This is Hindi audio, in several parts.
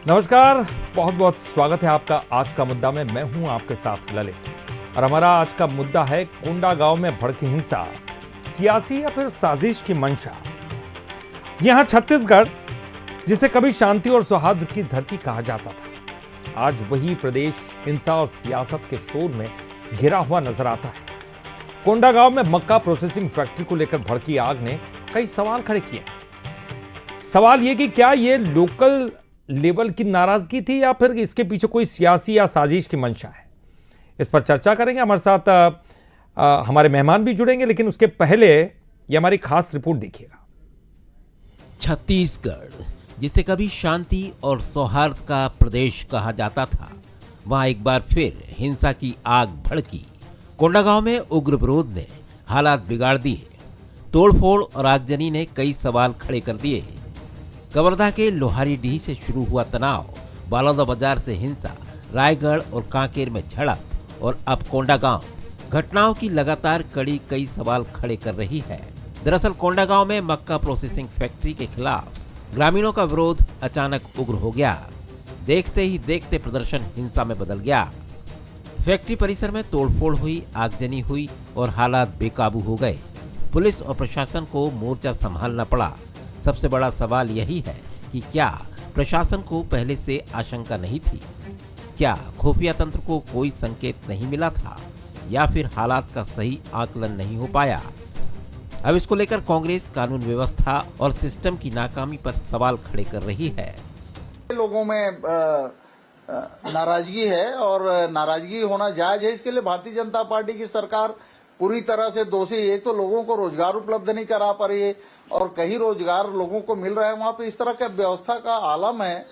नमस्कार, बहुत बहुत स्वागत है आपका आज का मुद्दा में। मैं हूं आपके साथ ललित और हमारा आज का मुद्दा है कोंडागांव में भड़की हिंसा, सियासी या फिर साजिश की मंशा। यहां छत्तीसगढ़, जिसे कभी शांति और सौहार्द की धरती कहा जाता था, आज वही प्रदेश हिंसा और सियासत के शोर में घिरा हुआ नजर आता है। कोंडागांव में मक्का प्रोसेसिंग फैक्ट्री को लेकर भड़की आग ने कई सवाल खड़े किए। सवाल यह कि क्या यह लोकल लेवल की नाराजगी थी या फिर इसके पीछे कोई सियासी या साजिश की मंशा है। इस पर चर्चा करेंगे। हमारे साथ हमारे मेहमान भी जुड़ेंगे, लेकिन उसके पहले ये हमारी खास रिपोर्ट देखिएगा। छत्तीसगढ़, जिसे कभी शांति और सौहार्द का प्रदेश कहा जाता था, वहां एक बार फिर हिंसा की आग भड़की। कोंडागांव में उग्र विरोध ने हालात बिगाड़ दिए। तोड़फोड़ और आगजनी ने कई सवाल खड़े कर दिए। कवर्धा के लोहारीडीह से शुरू हुआ तनाव, बालौदाबाजार से हिंसा, रायगढ़ और कांकेर में झड़प और अब कोंडागांव। घटनाओं की लगातार कड़ी कई सवाल खड़े कर रही है। दरअसल कोंडागांव में मक्का प्रोसेसिंग फैक्ट्री के खिलाफ ग्रामीणों का विरोध अचानक उग्र हो गया। देखते ही देखते प्रदर्शन हिंसा में बदल गया। फैक्ट्री परिसर में तोड़फोड़ हुई, आगजनी हुई और हालात बेकाबू हो गए। पुलिस और प्रशासन को मोर्चा संभालना पड़ा। सबसे बड़ा सवाल यही है कि क्या प्रशासन को पहले से आशंका नहीं थी? क्या खुफिया तंत्र को कोई संकेत नहीं मिला था, या फिर हालात का सही आकलन नहीं हो पाया? अब इसको लेकर कांग्रेस कानून व्यवस्था और सिस्टम की नाकामी पर सवाल खड़े कर रही है। लोगों में नाराजगी है और नाराजगी होना जायज है। इसके लिए भारतीय जनता पार्टी की सरकार पूरी तरह से दोषी है। एक तो लोगों को रोजगार उपलब्ध नहीं करा पा रही है और कहीं रोजगार लोगों को मिल रहा है, वहाँ पे इस तरह का व्यवस्था का आलम है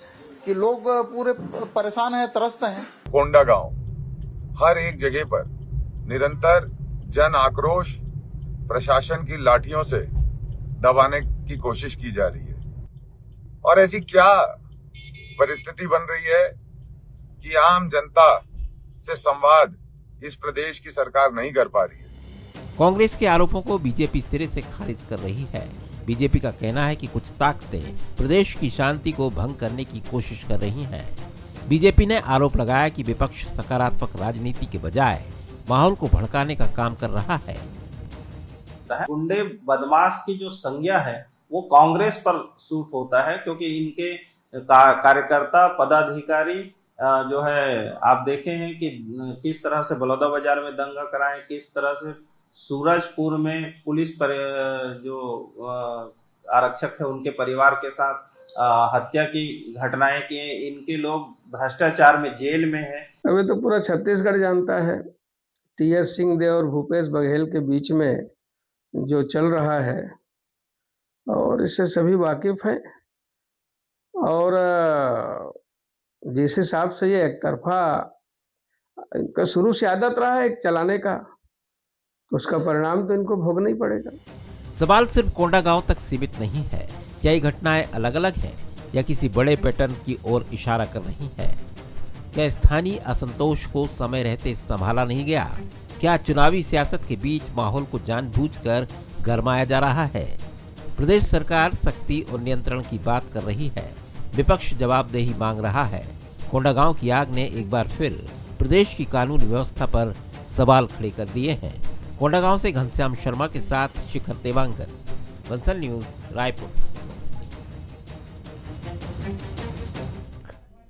कि लोग पूरे परेशान हैं, त्रस्त हैं। कोंडागांव हर एक जगह पर निरंतर जन आक्रोश प्रशासन की लाठियों से दबाने की कोशिश की जा रही है। और ऐसी क्या परिस्थिति बन रही है कि आम जनता से संवाद इस प्रदेश की सरकार नहीं कर पा रही है। कांग्रेस के आरोपों को बीजेपी सिरे से खारिज कर रही है। बीजेपी का कहना है कि कुछ ताकतें प्रदेश की शांति को भंग करने की कोशिश कर रही हैं। बीजेपी ने आरोप लगाया कि विपक्ष सकारात्मक राजनीति के बजाय माहौल को भड़काने का काम कर रहा है। गुंडे बदमाश की जो संज्ञा है वो कांग्रेस पर सूट होता है, क्योंकि इनके कार्यकर्ता पदाधिकारी जो है आप देखे हैं कि किस तरह से बलौदाबाजार में दंगा कराए, किस तरह से सूरजपुर में पुलिस पर जो आरक्षक थे उनके परिवार के साथ हत्या की घटनाएं की। इनके लोग भ्रष्टाचार में जेल में हैं। अभी तो पूरा छत्तीसगढ़ जानता है टीएस सिंहदेव और भूपेश बघेल के बीच में जो चल रहा है, और इससे सभी वाकिफ हैं। और जिस हिसाब से ये एक तरफा इनका शुरू से आदत रहा है एक चलाने का, तो उसका परिणाम तो इनको भोगना ही पड़ेगा। सवाल सिर्फ कोंडागांव तक सीमित नहीं है। क्या ये घटनाएं अलग अलग हैं या किसी बड़े पैटर्न की ओर इशारा कर रही है? क्या स्थानीय असंतोष को समय रहते संभाला नहीं गया? क्या चुनावी सियासत के बीच माहौल को जानबूझकर गरमाया जा रहा है? प्रदेश सरकार सख्ती और नियंत्रण की बात कर रही है, विपक्ष जवाबदेही मांग रहा है। कोंडागांव की आग ने एक बार फिर प्रदेश की कानून व्यवस्था पर सवाल खड़े कर दिए हैं। कोंडागांव से घनश्याम शर्मा के साथ शिखर देवांगन, बंसल न्यूज, रायपुर।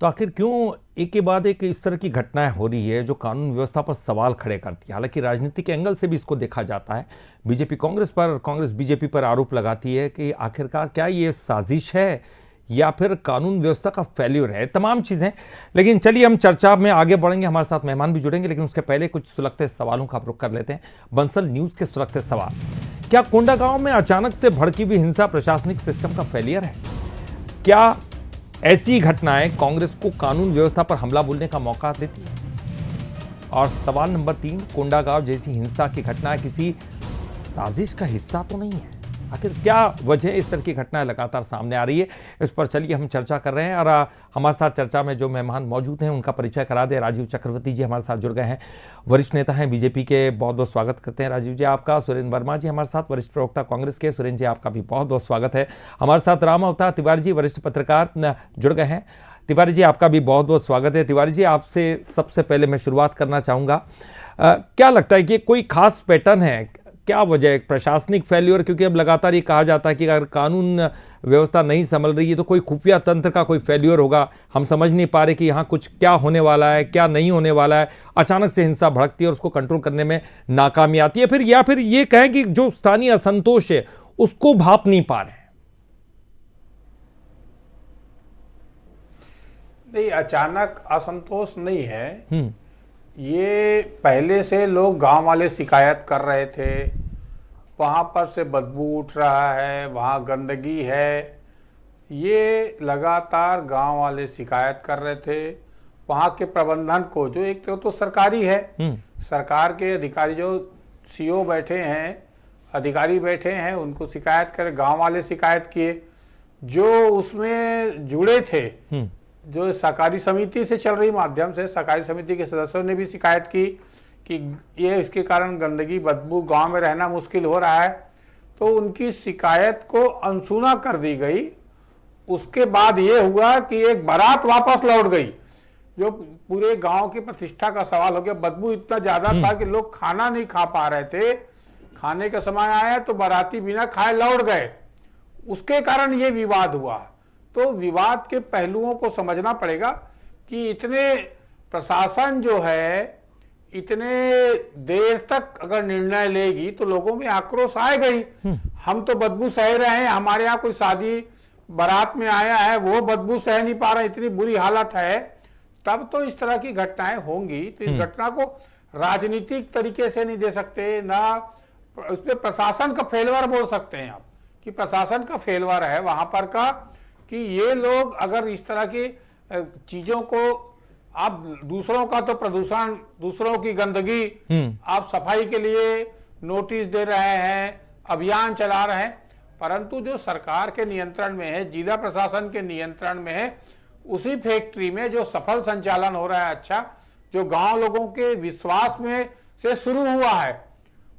तो आखिर क्यों एक के बाद एक इस तरह की घटनाएं हो रही है जो कानून व्यवस्था पर सवाल खड़े करती है? हालांकि राजनीति के एंगल से भी इसको देखा जाता है। बीजेपी कांग्रेस पर, कांग्रेस बीजेपी पर आरोप लगाती है कि आखिरकार क्या ये साजिश है या फिर कानून व्यवस्था का फेल्यूर है, तमाम चीज़ें। लेकिन चलिए हम चर्चा में आगे बढ़ेंगे, हमारे साथ मेहमान भी जुड़ेंगे, लेकिन उसके पहले कुछ सुलगते सवालों का रुख कर लेते हैं। बंसल न्यूज़ के सुलगते सवाल: क्या कोंडागांव में अचानक से भड़की हुई हिंसा प्रशासनिक सिस्टम का फेलियर है? क्या ऐसी घटनाएं कांग्रेस को कानून व्यवस्था पर हमला बोलने का मौका देती है? और सवाल नंबर 3, कोंडागांव जैसी हिंसा की घटना किसी साजिश का हिस्सा तो नहीं है? आखिर क्या वजह इस तरह की घटनाएं लगातार सामने आ रही है? इस पर चलिए हम चर्चा कर रहे हैं और हमारे साथ चर्चा में जो मेहमान मौजूद हैं उनका परिचय करा दे। राजीव चक्रवर्ती जी हमारे साथ जुड़ गए हैं, वरिष्ठ नेता हैं बीजेपी के, बहुत बहुत स्वागत करते हैं राजीव जी आपका। सुरेंद्र वर्मा जी हमारे साथ, वरिष्ठ प्रवक्ता कांग्रेस के, सुरेंद्र जी आपका भी बहुत बहुत स्वागत है। हमारे साथ राम अवतार तिवारी जी, वरिष्ठ पत्रकार, जुड़ गए हैं। तिवारी जी, आपका भी बहुत बहुत स्वागत है। तिवारी जी, आपसे सबसे पहले मैं शुरुआत करना चाहूँगा, क्या लगता है कि कोई खास पैटर्न है, क्या वजह है? प्रशासनिक फेल्योर, क्योंकि अब लगातार ये कहा जाता है कि अगर कानून व्यवस्था नहीं संभल रही है तो कोई खुफिया तंत्र का कोई फेल्योर होगा। हम समझ नहीं पा रहे कि यहाँ कुछ क्या होने वाला है, क्या नहीं होने वाला है। अचानक से हिंसा भड़कती है और उसको कंट्रोल करने में नाकामी आती है, या फिर ये कहें कि जो स्थानीय असंतोष है उसको भाप नहीं पा रहे हैं। नहीं, अचानक असंतोष नहीं है। ये पहले से लोग, गांव वाले शिकायत कर रहे थे, वहां पर से बदबू उठ रहा है, वहां गंदगी है, ये लगातार गांव वाले शिकायत कर रहे थे। वहां के प्रबंधन को, जो एक तो सरकारी है, सरकार के अधिकारी जो सीओ बैठे हैं, अधिकारी बैठे हैं, उनको शिकायत करे, गांव वाले शिकायत किए। जो उसमें जुड़े थे, जो सहकारी समिति से चल रही माध्यम से, सहकारी समिति के सदस्यों ने भी शिकायत की कि ये इसके कारण गंदगी, बदबू, गांव में रहना मुश्किल हो रहा है। तो उनकी शिकायत को अनसुना कर दी गई। उसके बाद ये हुआ कि एक बारात वापस लौट गई, जो पूरे गांव की प्रतिष्ठा का सवाल हो गया। बदबू इतना ज्यादा था कि लोग खाना नहीं खा पा रहे थे। खाने का समय आया तो बाराती बिना खाए लौट गए। उसके कारण ये विवाद हुआ। तो विवाद के पहलुओं को समझना पड़ेगा कि इतने प्रशासन जो है इतने देर तक अगर निर्णय लेगी तो लोगों में आक्रोश आएगा ही। हम तो बदबू सह रहे हैं, हमारे यहाँ कोई शादी बारात में आया है, वो बदबू सह नहीं पा रहा, इतनी बुरी हालत है, तब तो इस तरह की घटनाएं होंगी। तो इस घटना को राजनीतिक तरीके से नहीं दे सकते, ना उस पर प्रशासन का फेलवर बोल सकते हैं आप, कि प्रशासन का फेलवर है वहां पर का, कि ये लोग अगर इस तरह की चीजों को, आप दूसरों का तो प्रदूषण, दूसरों की गंदगी, आप सफाई के लिए नोटिस दे रहे हैं, अभियान चला रहे हैं, परंतु जो सरकार के नियंत्रण में है, जिला प्रशासन के नियंत्रण में है, उसी फैक्ट्री में जो सफल संचालन हो रहा है, अच्छा, जो गांव लोगों के विश्वास में से शुरू हुआ है,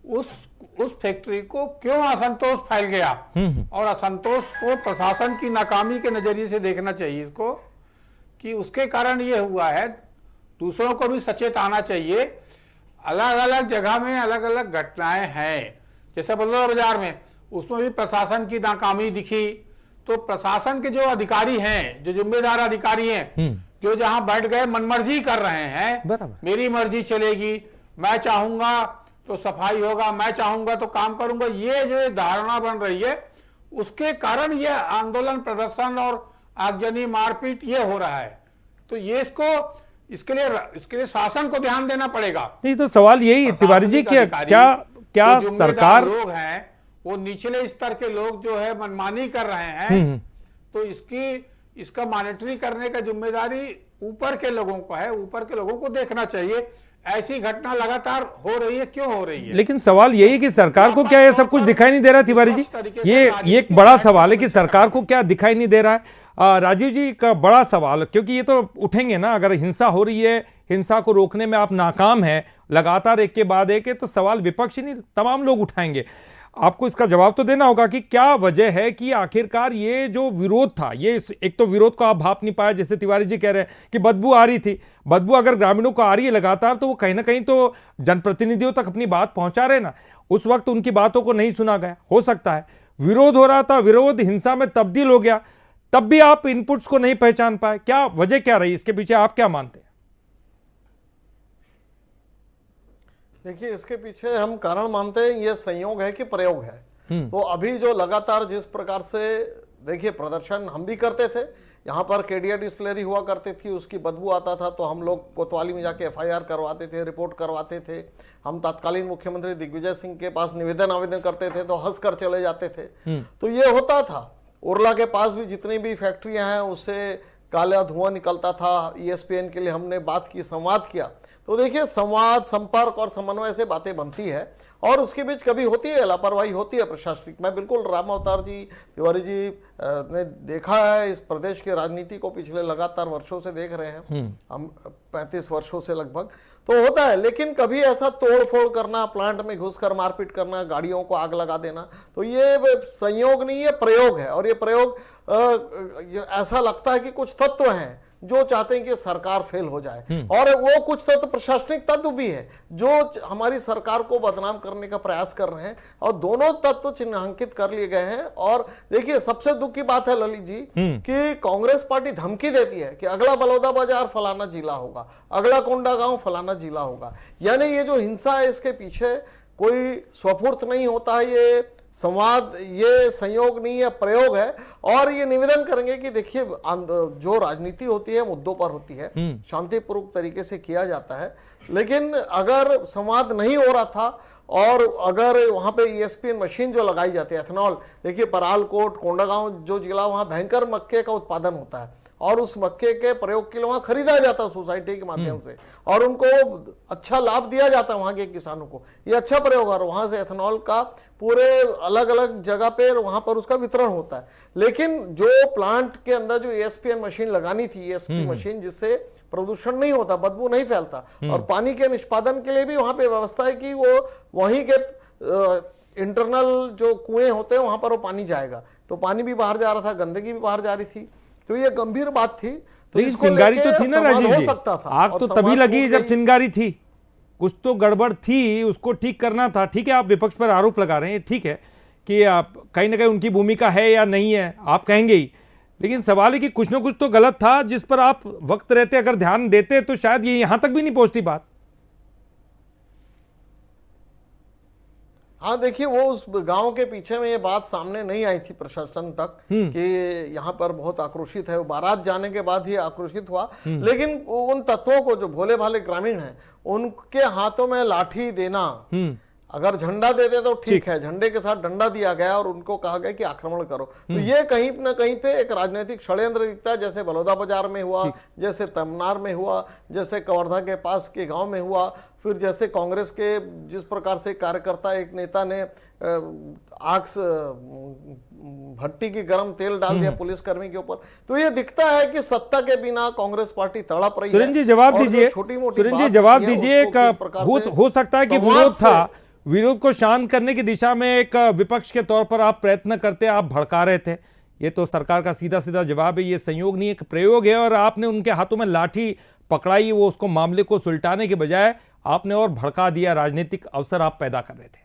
उस फैक्ट्री को क्यों असंतोष फैल गया? और असंतोष को प्रशासन की नाकामी के नजरिए से देखना चाहिए इसको, कि उसके कारण ये हुआ है। दूसरों को भी सचेत आना चाहिए। अलग अलग जगह में अलग अलग घटनाएं हैं, जैसे बलौदा बाजार में, उसमें भी प्रशासन की नाकामी दिखी। तो प्रशासन के जो अधिकारी हैं, जो जिम्मेदार अधिकारी हैं, जो जहां बैठ गए मनमर्जी कर रहे हैं, मेरी मर्जी चलेगी, मैं चाहूंगा तो सफाई होगा, मैं चाहूंगा तो काम करूंगा, ये जो धारणा बन रही है, उसके कारण ये आंदोलन, प्रदर्शन और आगजनी, मारपीट ये हो रहा है। तो ये इसके लिए शासन को ध्यान देना पड़ेगा। नहीं, तो सवाल यही तिवारी जी, क्या सरकार, लोग हैं वो निचले स्तर के लोग जो है मनमानी कर रहे हैं, तो इसका मॉनिटरिंग करने का जिम्मेदारी ऊपर के लोगों को है। ऊपर के लोगों को देखना चाहिए ऐसी घटना लगातार हो रही है, क्यों हो रही है। लेकिन सवाल यही कि सरकार को क्या ये सब कुछ दिखाई नहीं दे रहा है? तिवारी जी, ये एक बड़ा सवाल है कि सरकार को क्या दिखाई नहीं दे रहा है। राजीव जी का बड़ा सवाल, क्योंकि ये तो उठेंगे ना, अगर हिंसा हो रही है, हिंसा को रोकने में आप नाकाम हैं लगातार एक के बाद एक, तो सवाल विपक्ष ही नहीं, तमाम लोग उठाएंगे। आपको इसका जवाब तो देना होगा कि क्या वजह है कि आखिरकार ये जो विरोध था, ये एक तो विरोध को आप भाप नहीं पाए, जैसे तिवारी जी कह रहे हैं कि बदबू आ रही थी। बदबू अगर ग्रामीणों को आ रही है लगातार, तो वो कहीं ना कहीं तो जनप्रतिनिधियों तक अपनी बात पहुंचा रहे ना। उस वक्त उनकी बातों को नहीं सुना गया, हो सकता है विरोध हो रहा था, विरोध हिंसा में तब्दील हो गया, तब भी आप इनपुट्स को नहीं पहचान पाए। क्या वजह क्या रही, इसके पीछे आप क्या मानते हैं? देखिए, इसके पीछे हम कारण मानते हैं ये संयोग है कि प्रयोग है। तो अभी जो लगातार जिस प्रकार से, देखिए, प्रदर्शन हम भी करते थे, यहाँ पर केडिया डिस्टिलरी हुआ करती थी, उसकी बदबू आता था तो हम लोग कोतवाली में जाके FIR करवाते थे, रिपोर्ट करवाते थे। हम तत्कालीन मुख्यमंत्री दिग्विजय सिंह के पास आवेदन करते थे तो हंस कर चले जाते थे। तो ये होता था। उरला के पास भी जितनी भी फैक्ट्रियां हैं उससे काला धुआं निकलता था। ESPN के लिए हमने बात की, संवाद किया। तो देखिए, संवाद, संपर्क और समन्वय से बातें बनती है और उसके बीच कभी होती है लापरवाही, होती है प्रशासनिक। मैं बिल्कुल, राम अवतार जी, तिवारी जी ने देखा है इस प्रदेश की राजनीति को, पिछले लगातार वर्षों से देख रहे हैं हम, 35 वर्षों से लगभग। तो होता है, लेकिन कभी ऐसा तोड़ फोड़ करना, प्लांट में घुसकर मारपीट करना, गाड़ियों को आग लगा देना, तो ये संयोग नहीं, ये प्रयोग है। और ये प्रयोग ऐसा लगता है कि कुछ तत्व हैं जो चाहते हैं कि सरकार फेल हो जाए। और वो कुछ तो प्रशासनिक तत्व भी है जो हमारी सरकार को बदनाम करने का प्रयास कर रहे हैं, और दोनों तत्व चिन्हांकित कर लिए गए हैं। और देखिए, सबसे दुख की बात है ललित जी कि कांग्रेस पार्टी धमकी देती है कि अगला बलौदाबाजार फलाना जिला होगा, अगला कोंडागांव फलाना जिला होगा। यानी ये जो हिंसा है इसके पीछे कोई स्वफूर्त नहीं होता है, ये संवाद, ये संयोग नहीं है, प्रयोग है। और ये निवेदन करेंगे कि देखिए, जो राजनीति होती है मुद्दों पर होती है, शांतिपूर्वक तरीके से किया जाता है। लेकिन अगर संवाद नहीं हो रहा था और अगर वहां पे ESPN मशीन जो लगाई जाती है, एथेनॉल, देखिए परालकोट, कोंडागांव जो जिला, वहां भयंकर मक्के का उत्पादन होता है और उस मक्के के प्रयोग के लिए वहां खरीदा जाता है सोसाइटी के माध्यम से, और उनको अच्छा लाभ दिया जाता है वहां के किसानों को। ये अच्छा प्रयोग है, और वहां से एथेनॉल का पूरे अलग अलग जगह पे वहां पर उसका वितरण होता है। लेकिन जो प्लांट के अंदर जो ESPN मशीन लगानी थी, ESP मशीन, जिससे प्रदूषण नहीं होता, बदबू नहीं फैलता, और पानी के निष्पादन के लिए भी वहां पे व्यवस्था है कि वो वहीं के इंटरनल जो कुएं होते हैं वहां पर वो पानी जाएगा, तो पानी भी बाहर जा रहा था, गंदगी भी बाहर जा रही थी। तो ये गंभीर बात थी। तो लेकिन चिंगारी तो थी ना राजीव जी, सकता था, आग तो तभी लगी जब चिंगारी थी, कुछ तो गड़बड़ थी, उसको ठीक करना था। ठीक है, आप विपक्ष पर आरोप लगा रहे हैं, ठीक है कि आप कहीं ना कहीं उनकी भूमिका है या नहीं है, आप कहेंगे ही, लेकिन सवाल है कि कुछ ना कुछ तो गलत था जिस पर आप वक्त रहते अगर ध्यान देते तो शायद ये यहां तक भी नहीं पहुंचती बात। हाँ, देखिए, वो उस गांव के पीछे में ये बात सामने नहीं आई थी प्रशासन तक कि यहाँ पर बहुत आक्रोशित है। वो बारात जाने के बाद ही आक्रोशित हुआ। लेकिन उन तत्वों को, जो भोले भाले ग्रामीण हैं, उनके हाथों में लाठी देना, अगर झंडा दे दे तो ठीक है, झंडे के साथ डंडा दिया गया और उनको कहा गया कि आक्रमण करो, तो ये कहीं ना कहीं पे एक राजनीतिक षड्यंत्र दिखता है। जैसे बलौदाबाजार में हुआ, जैसे तमनार में हुआ, जैसे कवर्धा के पास के गांव में हुआ, फिर जैसे कांग्रेस के जिस प्रकार से कार्यकर्ता, एक नेता ने आग से भट्टी की गर्म तेल डाल दिया पुलिसकर्मी के ऊपर। तो ये दिखता है कि सत्ता के बिना कांग्रेस पार्टी तड़प रही है। सुरेंद्र जी जवाब दीजिए, सुरेंद्र जी जवाब दीजिए। हो सकता है कि विरोध था, विरोध को शांत करने की दिशा में एक विपक्ष के तौर पर आप प्रयत्न करते, आप भड़का रहे थे। ये तो सरकार का सीधा सीधा जवाब है, ये संयोग नहीं, एक प्रयोग है। और आपने उनके हाथों में लाठी पकड़ाई, वो उसको मामले को सुलटाने के बजाय आपने और भड़का दिया, राजनीतिक अवसर आप पैदा कर रहे थे।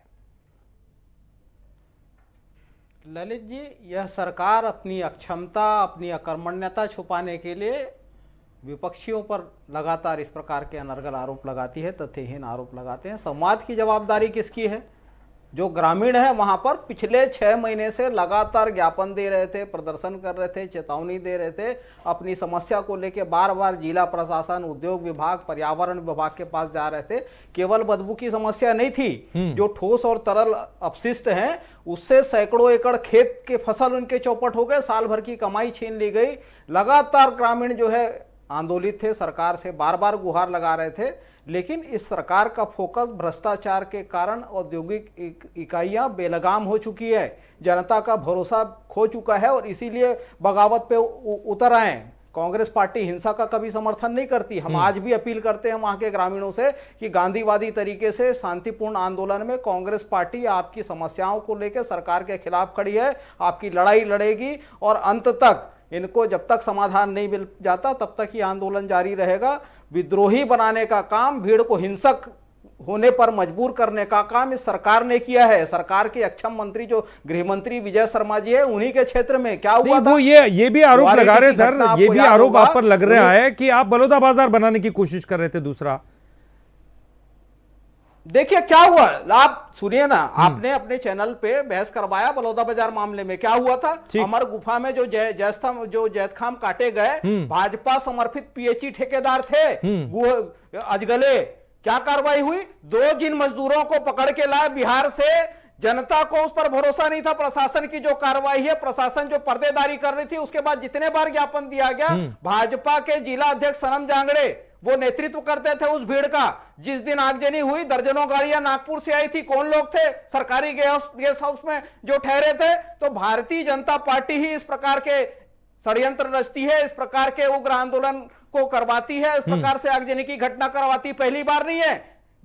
ललित जी, यह सरकार अपनी अक्षमता, अपनी अकर्मण्यता छुपाने के लिए विपक्षियों पर लगातार इस प्रकार के अनर्गल आरोप लगाती है, तथ्यहीन आरोप लगाते हैं। संवाद की जवाबदारी किसकी है? जो ग्रामीण है वहां पर पिछले 6 महीने से लगातार ज्ञापन दे रहे थे, प्रदर्शन कर रहे थे, चेतावनी दे रहे थे, अपनी समस्या को लेकर बार बार जिला प्रशासन, उद्योग विभाग, पर्यावरण विभाग के पास जा रहे थे। केवल बदबू की समस्या नहीं थी, जो ठोस और तरल अपशिष्ट हैं उससे सैकड़ों एकड़ खेत के फसल उनके चौपट हो गए, साल भर की कमाई छीन ली गई। लगातार ग्रामीण जो है आंदोलित थे, सरकार से बार बार गुहार लगा रहे थे। लेकिन इस सरकार का फोकस भ्रष्टाचार के कारण औद्योगिक इकाइयां बेलगाम हो चुकी है, जनता का भरोसा खो चुका है और इसीलिए बगावत पे उतर आए। कांग्रेस पार्टी हिंसा का कभी समर्थन नहीं करती। हम आज भी अपील करते हैं वहां के ग्रामीणों से कि गांधीवादी तरीके से शांतिपूर्ण आंदोलन में कांग्रेस पार्टी आपकी समस्याओं को लेकर सरकार के खिलाफ खड़ी है, आपकी लड़ाई लड़ेगी और अंत तक इनको जब तक समाधान नहीं मिल जाता तब तक ये आंदोलन जारी रहेगा। विद्रोही बनाने का काम, भीड़ को हिंसक होने पर मजबूर करने का काम इस सरकार ने किया है। सरकार के अक्षम मंत्री जो गृह मंत्री विजय शर्मा जी है, उन्हीं के क्षेत्र में क्या हुआ था? वो ये भी आरोप लगा रहे सर, ये भी आरोप आप पर लग रहा है कि आप बलौदाबाजार बनाने की कोशिश कर रहे थे। दूसरा देखिए क्या हुआ, आप सुनिए ना, आपने अपने चैनल पे बहस करवाया बलौदाबाजार मामले में, क्या हुआ था? अमर गुफा में जो जैतखाम काटे गए, भाजपा समर्थित पीएचई ठेकेदार थे अजगले, क्या कार्रवाई हुई? 2 जिन मजदूरों को पकड़ के लाए बिहार से। जनता को उस पर भरोसा नहीं था। प्रशासन की जो कार्रवाई है, प्रशासन जो पर्देदारी कर रही थी, उसके बाद जितने बार ज्ञापन दिया गया, भाजपा के जिला अध्यक्ष सनम जांगड़े वो नेतृत्व करते थे उस भीड़ का। जिस दिन आगजनी हुई, दर्जनों गाड़ियां नागपुर से आई थी। कौन लोग थे? सरकारी गेस्ट हाउस में जो ठहरे थे। तो भारतीय जनता पार्टी ही इस प्रकार के षड्यंत्र रचती है, इस प्रकार के उग्र आंदोलन को करवाती है, इस प्रकार से आगजनी की घटना करवाती पहली बार नहीं है।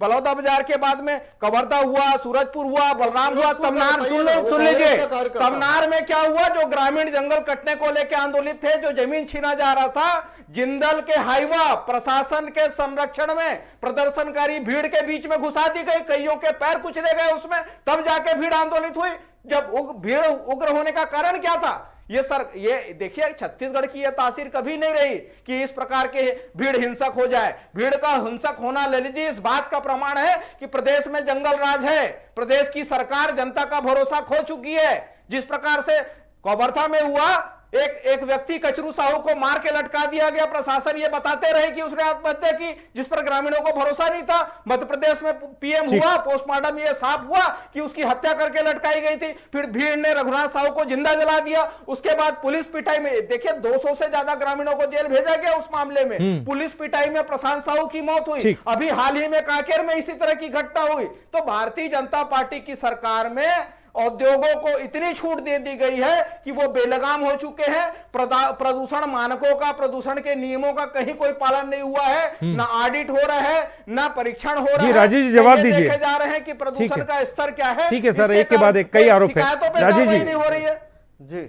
बलौदा बाजार के बाद में कवर्धा हुआ, सूरजपुर हुआ, बलराम हुआ, तमनार सुन लीजिए। तमनार में क्या हुआ, जो ग्रामीण जंगल कटने को लेकर आंदोलित थे, जो जमीन छीना जा रहा था, जिंदल के हाईवा प्रशासन के संरक्षण में प्रदर्शनकारी भीड़ के बीच में घुसा दी गई, कईयों के पैर कुचले गए उसमें, तब जाके भीड़ आंदोलित हुई। जब भीड़ उग्र होने का कारण क्या था? ये देखिए, छत्तीसगढ़ की यह तासीर कभी नहीं रही कि इस प्रकार के भीड़ हिंसक हो जाए। भीड़ का हिंसक होना ललित जी इस बात का प्रमाण है कि प्रदेश में जंगल राज है, प्रदेश की सरकार जनता का भरोसा खो चुकी है। जिस प्रकार से कवर्धा में हुआ, एक व्यक्ति कचरू साहू को मार के लटका दिया गया, प्रशासन ये बताते रहे कि उसने आत्महत्या की, जिस पर ग्रामीणों को भरोसा नहीं था। मध्य प्रदेश में पीएम हुआ, पोस्टमार्टम ये साफ हुआ कि उसकी हत्या करके लटकाई गई थी, फिर भीड़ ने रघुनाथ साहू को जिंदा जला दिया। उसके बाद पुलिस पिटाई में देखिए 200 से ज्यादा ग्रामीणों को जेल भेजा गया उस मामले में। पुलिस पिटाई में प्रशांत साहू की मौत हुई। अभी हाल ही में कांकेर में इसी तरह की घटना हुई। तो भारतीय जनता पार्टी की सरकार में उद्योगों को इतनी छूट दे दी गई है कि वो बेलगाम हो चुके हैं। प्रदूषण मानकों का, प्रदूषण के नियमों का कहीं कोई पालन नहीं हुआ है, ना ऑडिट हो रहा है, ना परीक्षण हो रहा है। राजीव जी जवाब दीजिए। देखे जा रहे हैं कि प्रदूषण का स्तर क्या है। ठीक है सर, एक के बाद एक कई आरोप है। राजीव जी नहीं हो रही है।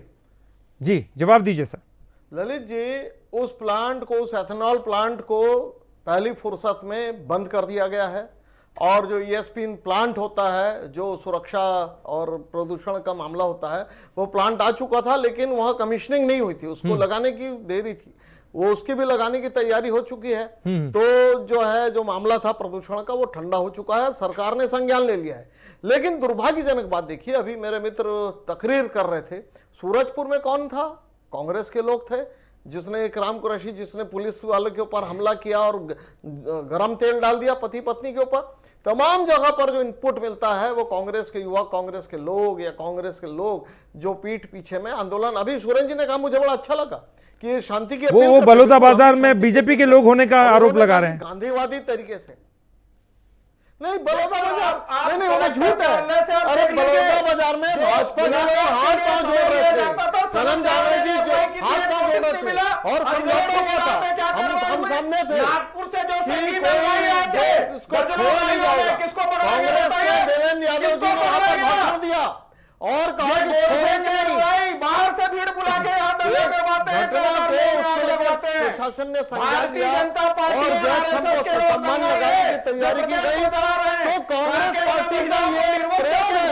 जी जवाब दीजिए सर। ललित जी, उस प्लांट को, उस एथेनॉल प्लांट को पहली फुर्सत में बंद कर दिया गया है, और जो ESP प्लांट होता है, जो सुरक्षा और प्रदूषण का मामला होता है, वो प्लांट आ चुका था, लेकिन वहाँ कमीशनिंग नहीं हुई थी, उसको लगाने की देरी थी, वो उसकी भी लगाने की तैयारी हो चुकी है। तो जो है, जो मामला था प्रदूषण का, वो ठंडा हो चुका है, सरकार ने संज्ञान ले लिया है। लेकिन दुर्भाग्यजनक बात देखिए, अभी मेरे मित्र तकरीर कर रहे थे, सूरजपुर में कौन था? कांग्रेस के लोग थे, जिसने एक राम कुरैशी, जिसने पुलिस वाले के ऊपर हमला किया और गरम तेल डाल दिया पति पत्नी के ऊपर। तमाम जगह पर जो इनपुट मिलता है वो कांग्रेस के युवा, कांग्रेस के लोग या कांग्रेस के लोग जो पीठ पीछे में आंदोलन। अभी सुरेंद्र जी ने कहा, मुझे बड़ा अच्छा लगा कि शांति की वो बलौदा बाजार में बीजेपी के लोग होने का आरोप लगा रहे हैं, गांधीवादी तरीके से। नहीं, बलौदा बाजार नहीं, वो झूठ है। अरे बलौदा बाजार में भाजपा के लोग हाथ पांव जोड़ रहे थे, सनम जावड़े जी हाथ पांव जोड़ रहे थे और समझौता हुआ था, हम सामने थे कि इसको छोड़ा नहीं जाएगा। कांग्रेस के देवेंद्र यादव जी ने वहां पर भाषण दिया और कहा कि छोड़ेंगे नहीं, बाहर से भीड़ बुला के प्रशासन ने संज्ञान लिया और सम्मान लगाने की तैयारी की गई। तो कांग्रेस पार्टी का ये प्रयोग है।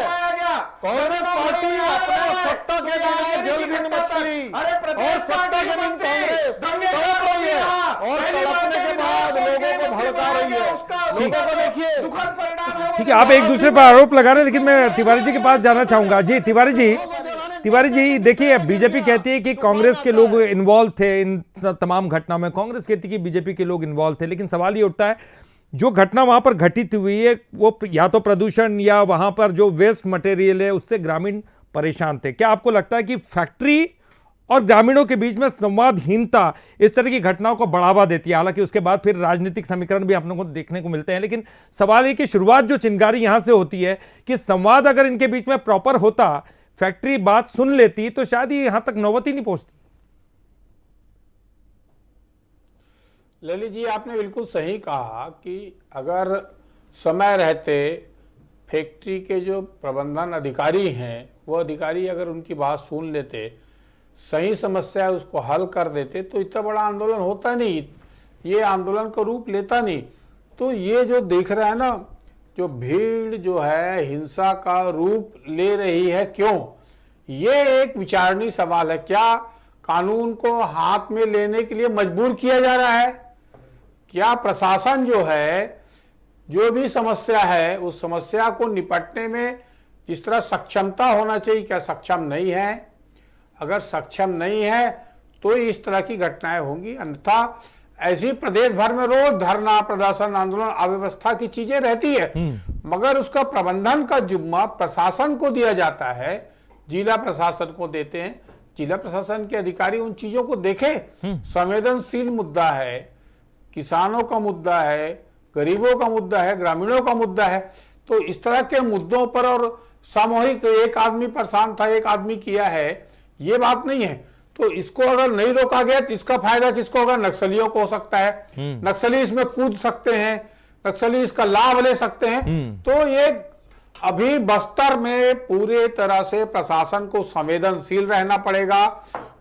कांग्रेस पार्टी अपने सत्ता के बिना जल बिन मछली और सत्ता के बिन कांग्रेस तड़प रही है और तड़पने के बाद लोगों को भड़का रही है। लोगों को देखिए, ठीक है, आप एक दूसरे पर आरोप लगा रहे हैं, लेकिन मैं तिवारी जी के पास जाना चाहूंगा। जी तिवारी जी देखिए, बीजेपी कहती है कि कांग्रेस के लोग इन्वॉल्व थे इन तमाम घटनाओं में, कांग्रेस कहती है कि बीजेपी के लोग इन्वॉल्व थे, लेकिन सवाल ये उठता है, जो घटना वहां पर घटित हुई है वो या तो प्रदूषण या वहां पर जो वेस्ट मटेरियल है उससे ग्रामीण परेशान थे। क्या आपको लगता है कि फैक्ट्री और ग्रामीणों के बीच में संवादहीनता इस तरह की घटनाओं को बढ़ावा देती है? हालांकि उसके बाद फिर राजनीतिक समीकरण भी आप लोगों को देखने को मिलते हैं, लेकिन सवाल है कि शुरुआत जो चिंगारी यहां से होती है कि संवाद अगर इनके बीच में प्रॉपर होता, फैक्ट्री बात सुन लेती, तो शायद ये यहां तक नौबत ही नहीं पहुंचती। ललित जी, आपने बिल्कुल सही कहा कि अगर समय रहते फैक्ट्री के जो प्रबंधन अधिकारी हैं, वो अधिकारी अगर उनकी बात सुन लेते, सही समस्या उसको हल कर देते, तो इतना बड़ा आंदोलन होता नहीं, ये आंदोलन का रूप लेता नहीं। तो ये जो देख रहा है ना, जो भीड़ जो है हिंसा का रूप ले रही है, क्यों? ये एक विचारणीय सवाल है। क्या कानून को हाथ में लेने के लिए मजबूर किया जा रहा है? क्या प्रशासन जो है, जो भी समस्या है, उस समस्या को निपटने में जिस तरह सक्षमता होना चाहिए, क्या सक्षम नहीं है? अगर सक्षम नहीं है तो इस तरह की घटनाएं होंगी। अन्यथा ऐसी प्रदेश भर में रोज धरना, प्रदर्शन, आंदोलन, अव्यवस्था की चीजें रहती है, मगर उसका प्रबंधन का जिम्मा प्रशासन को दिया जाता है, जिला प्रशासन को देते हैं। जिला प्रशासन के अधिकारी उन चीजों को देखें। संवेदनशील मुद्दा है, किसानों का मुद्दा है, गरीबों का मुद्दा है, ग्रामीणों का मुद्दा है। तो इस तरह के मुद्दों पर और सामूहिक एक आदमी परेशान था, एक आदमी किया है, ये बात नहीं है। तो इसको अगर नहीं रोका गया तो इसका फायदा किसको होगा? नक्सलियों को हो सकता है। नक्सली इसमें कूद सकते हैं, नक्सली इसका लाभ ले सकते हैं। तो ये अभी बस्तर में पूरे तरह से प्रशासन को संवेदनशील रहना पड़ेगा।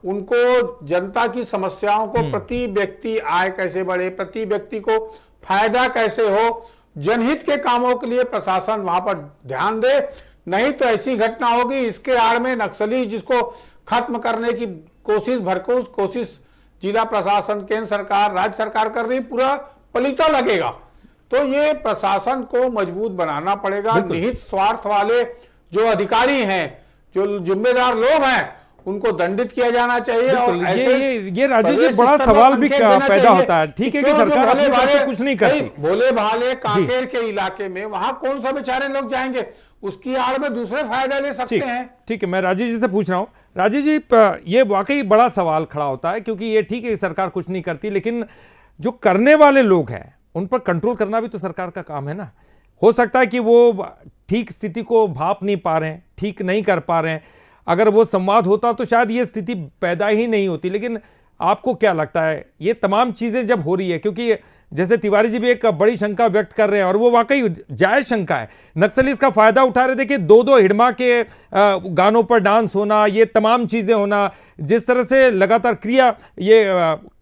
उनको जनता की समस्याओं को प्रति व्यक्ति आय कैसे बढ़े, प्रति व्यक्ति को फायदा कैसे हो, जनहित के कामों के लिए प्रशासन वहां पर ध्यान दे। नहीं तो ऐसी घटना होगी, इसके आड़ में नक्सली जिसको खत्म करने की भरपूर कोशिश जिला प्रशासन, केंद्र सरकार, राज्य सरकार कर रही, पूरा पलीता लगेगा। तो ये प्रशासन को मजबूत बनाना पड़ेगा। निहित स्वार्थ वाले जो अधिकारी हैं, जो जिम्मेदार लोग हैं, उनको दंडित किया जाना चाहिए। और ये राजेश जी बड़ा सवाल भी पैदा होता है। ठीक है कि सरकार अपनी तरफ से कुछ नहीं करती। भोले भाले कांकेर के इलाके में वहां कौन सा बेचारे लोग जाएंगे, उसकी आड़ में दूसरे फायदा ले सकते हैं। ठीक है, मैं राजेश जी से पूछ रहा हूं। राजेश जी, ये वाकई बड़ा सवाल खड़ा होता है, क्योंकि ये ठीक है सरकार कुछ नहीं करती, लेकिन जो करने वाले लोग हैं उन पर कंट्रोल करना भी तो सरकार का काम है ना। हो सकता है कि वो ठीक स्थिति को भाप नहीं पा रहे हैं, ठीक नहीं कर पा रहे हैं। अगर वो संवाद होता तो शायद ये स्थिति पैदा ही नहीं होती। लेकिन आपको क्या लगता है, ये तमाम चीजें जब हो रही है, क्योंकि जैसे तिवारी जी भी एक बड़ी शंका व्यक्त कर रहे हैं और वो वाकई जायज शंका है, नक्सली इसका फायदा उठा रहे। देखिए, दो हिडमा के गानों पर डांस होना, ये तमाम चीजें होना, जिस तरह से लगातार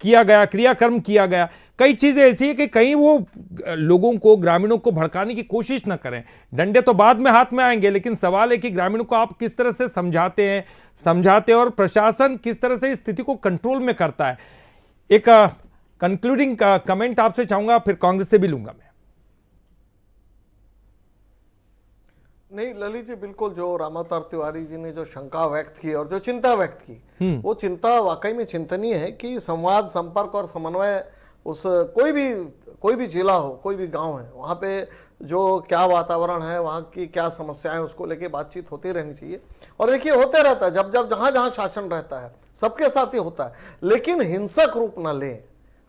क्रियाकर्म किया गया, कई चीजें ऐसी है कि कहीं वो लोगों को, ग्रामीणों को भड़काने की कोशिश ना करें। डंडे तो बाद में हाथ में आएंगे, लेकिन सवाल है कि ग्रामीणों को आप किस तरह से समझाते और प्रशासन किस तरह से इस स्थिति को कंट्रोल में करता है। एक कंक्लूडिंग कमेंट आपसे चाहूंगा, फिर कांग्रेस से भी लूंगा मैं। नहीं ललित जी, बिल्कुल जो रामावतार तिवारी जी ने जो शंका व्यक्त की और जो चिंता व्यक्त की, वो चिंता वाकई में चिंतनीय है कि संवाद, संपर्क और समन्वय, उस कोई भी जिला हो, कोई भी गांव है, वहाँ पे जो क्या वातावरण है, वहाँ की क्या समस्याएं, उसको लेके बातचीत होती रहनी चाहिए। और देखिए, होते रहता है, जब जहाँ जहाँ शासन रहता है सबके साथ ही होता है, लेकिन हिंसक रूप न लें।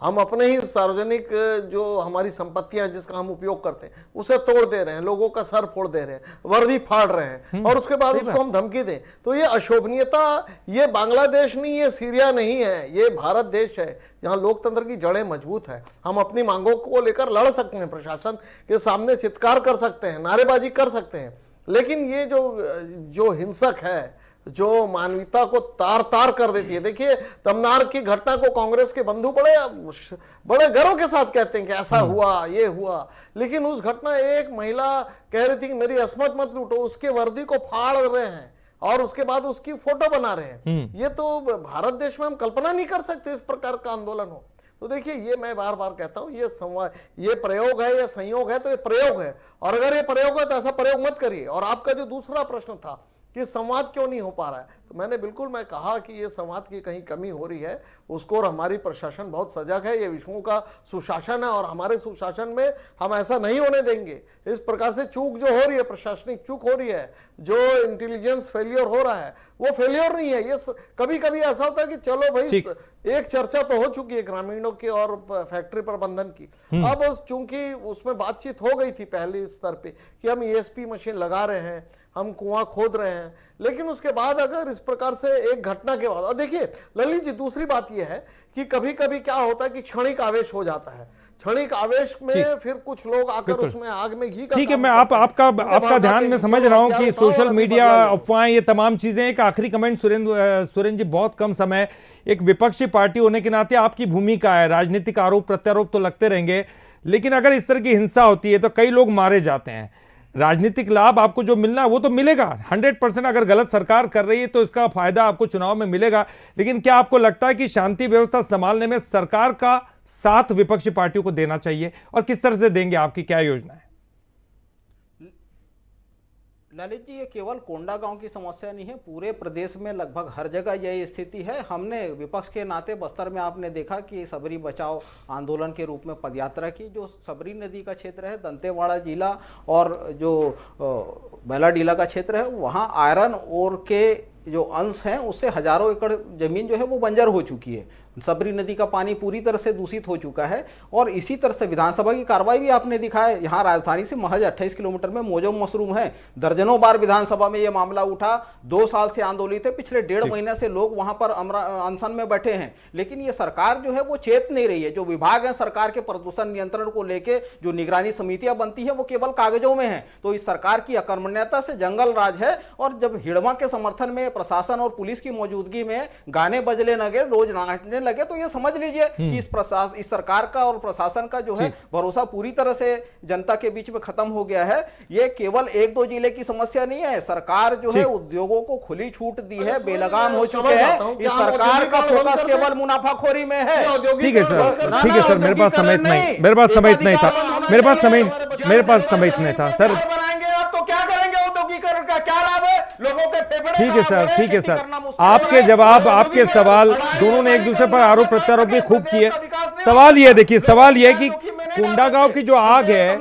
हम अपने ही सार्वजनिक जो हमारी संपत्तियां जिसका हम उपयोग करते हैं उसे तोड़ दे रहे हैं, लोगों का सर फोड़ दे रहे हैं, वर्दी फाड़ रहे हैं, और उसके बाद उसको हम धमकी दें, तो ये अशोभनीयता, ये बांग्लादेश नहीं, ये सीरिया नहीं है, ये भारत देश है जहां लोकतंत्र की जड़ें मजबूत है। हम अपनी मांगों को लेकर लड़ सकते हैं, प्रशासन के सामने चित्कार कर सकते हैं, नारेबाजी कर सकते हैं, लेकिन ये जो हिंसक है, जो मानवीयता को तार तार कर देती है। देखिए, तमनार की घटना को कांग्रेस के बंधु बड़े गर्व के साथ कहते हैं कि ऐसा हुआ, ये हुआ, लेकिन उस घटना, एक महिला कह रही थी कि मेरी अस्मत मत लूटो, उसके वर्दी को फाड़ रहे हैं और उसके बाद उसकी फोटो बना रहे हैं। ये तो भारत देश में हम कल्पना नहीं कर सकते इस प्रकार का आंदोलन हो। तो देखिए, ये मैं बार बार कहता हूं, ये संवाद, ये प्रयोग है, ये संयोग है, तो ये प्रयोग है, और अगर ये प्रयोग है तो ऐसा प्रयोग मत करिए। और आपका जो दूसरा प्रश्न था कि संवाद क्यों नहीं हो पा रहा है, तो मैं कहा कि ये संवाद की कहीं कमी हो रही है, उसको, और हमारी प्रशासन बहुत सजग है। ये विषयों का सुशासन है और हमारे सुशासन में हम ऐसा नहीं होने देंगे। इस प्रकार से चूक जो हो रही है, प्रशासनिक चूक हो रही है, जो इंटेलिजेंस फेलियर हो रहा है, वो फेलियर नहीं है। ये कभी कभी ऐसा होता है कि चलो भाई, एक चर्चा तो हो चुकी है ग्रामीणों की और फैक्ट्री प्रबंधन की, अब चूंकि उसमें बातचीत हो गई थी पहले स्तर पे कि हम ESP मशीन लगा रहे हैं, हम कुआं खोद रहे हैं, लेकिन उसके बाद अगर इस प्रकार से एक घटना के बाद, और देखिए ललित जी, दूसरी बात यह है कि कभी कभी क्या होता है कि क्षणिक आवेश हो जाता है, क्षणिक आवेश में फिर कुछ लोग आकर उसमें आग में घी का, ठीक है, मैं आपका ध्यान में समझ रहा हूं कि सोशल मीडिया, अफवाहें, ये तमाम चीजें। एक आखिरी कमेंट सुरेंद्र जी, बहुत कम समय, एक विपक्षी पार्टी होने के नाते आपकी भूमिका है, राजनीतिक आरोप प्रत्यारोप तो लगते रहेंगे, लेकिन अगर इस तरह की हिंसा होती है तो कई लोग मारे जाते हैं। राजनीतिक लाभ आपको जो मिलना है वो तो मिलेगा 100%। अगर गलत सरकार कर रही है तो इसका फायदा आपको चुनाव में मिलेगा, लेकिन क्या आपको लगता है कि शांति व्यवस्था संभालने में सरकार का साथ विपक्षी पार्टियों को देना चाहिए, और किस तरह से देंगे, आपकी क्या योजना है? ललित जी, ये केवल कोंडागांव की समस्या नहीं है, पूरे प्रदेश में लगभग हर जगह यही स्थिति है। हमने विपक्ष के नाते बस्तर में आपने देखा कि सबरी बचाओ आंदोलन के रूप में पदयात्रा की। जो सबरी नदी का क्षेत्र है, दंतेवाड़ा जिला और जो बैलाडीला का क्षेत्र है, वहाँ आयरन ओर के जो अंश हैं उससे हजारों एकड़ जमीन जो है वो बंजर हो चुकी है। सबरी नदी का पानी पूरी तरह से दूषित हो चुका है। और इसी तरह से विधानसभा की कार्रवाई भी आपने दिखा है, यहाँ राजधानी से महज 28 किलोमीटर में मौजूद मशरूम है। दर्जनों बार विधानसभा में यह मामला उठा, 2 साल से आंदोलित है, पिछले 1.5 महीने से लोग वहां पर अनशन में बैठे हैं, लेकिन ये सरकार जो है वो चेत नहीं रही है। जो विभाग है सरकार के प्रदूषण नियंत्रण को लेके, जो निगरानी समितियां बनती है, वो केवल कागजों में है। तो इस सरकार की अकर्मण्यता से जंगल राज है। और जब हिड़वा के समर्थन में प्रशासन और पुलिस की मौजूदगी में गाने बजने लगे, रोज नाचने लगे, तो ये समझ लीजिए कि इस सरकार का और प्रशासन का जो है भरोसा पूरी तरह से जनता के बीच में खत्म हो गया है। ये केवल 1-2 जिले की समस्या नहीं है, सरकार जो है उद्योगों को खुली छूट दी है, बेलगाम हो चुके हैं। इस सरकार का फोकस केवल मुनाफाखोरी में है। ठीक है सर, ठीक है सर, मेरे पास समय नहीं, मेरे पास समय नहीं था, मेरे पास समय नहीं था सर। तो क्या करेंगे औद्योगिकरण का, क्या लाभ है लोगों के फेफड़े? ठीक है सर, ठीक है सर, आपके जवाब, आपके सवाल, दोनों ने एक दूसरे पर आरोप प्रत्यारोप भी खूब किए। सवाल ये देखिए, सवाल ये कि कोंडागांव की जो आग है,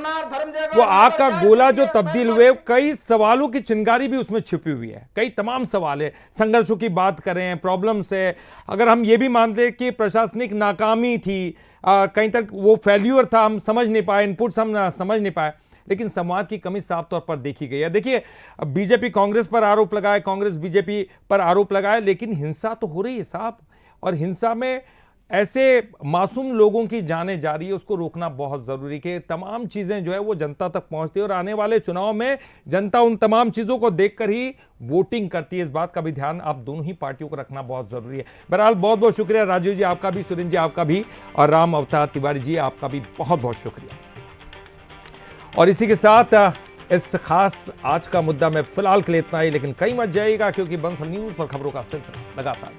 वो आग का गोला जो तब्दील हुए, कई सवालों की चिंगारी भी उसमें छिपी हुई है। कई तमाम सवाल है, संघर्षों की बात करें, प्रॉब्लम्स है, अगर हम ये भी मानते हैं कि प्रशासनिक नाकामी थी, कहीं तक वो फेल्यूर था, हम समझ नहीं पाए, इनपुट्स हम समझ नहीं पाए, लेकिन संवाद की कमी साफ तौर पर देखी गई है। देखिए, बीजेपी कांग्रेस पर आरोप लगाए, कांग्रेस बीजेपी पर आरोप लगाए, लेकिन हिंसा तो हो रही है साहब, और हिंसा में ऐसे मासूम लोगों की जानें जा रही है, उसको रोकना बहुत जरूरी है। तमाम चीजें जो है वो जनता तक पहुंचती है, और आने वाले चुनाव में जनता उन तमाम चीजों को देखकर ही वोटिंग करती है। इस बात का भी ध्यान आप दोनों ही पार्टियों को रखना बहुत जरूरी है। बहरहाल बहुत बहुत शुक्रिया राजीव जी आपका भी, सुरेंद्र जी आपका भी, और राम अवतार तिवारी जी आपका भी बहुत बहुत शुक्रिया। और इसी के साथ इस खास आज का मुद्दा में फिलहाल के लिए इतना ही, लेकिन कहीं मत जाइएगा, क्योंकि बंसल न्यूज पर खबरों का सिलसिला लगातार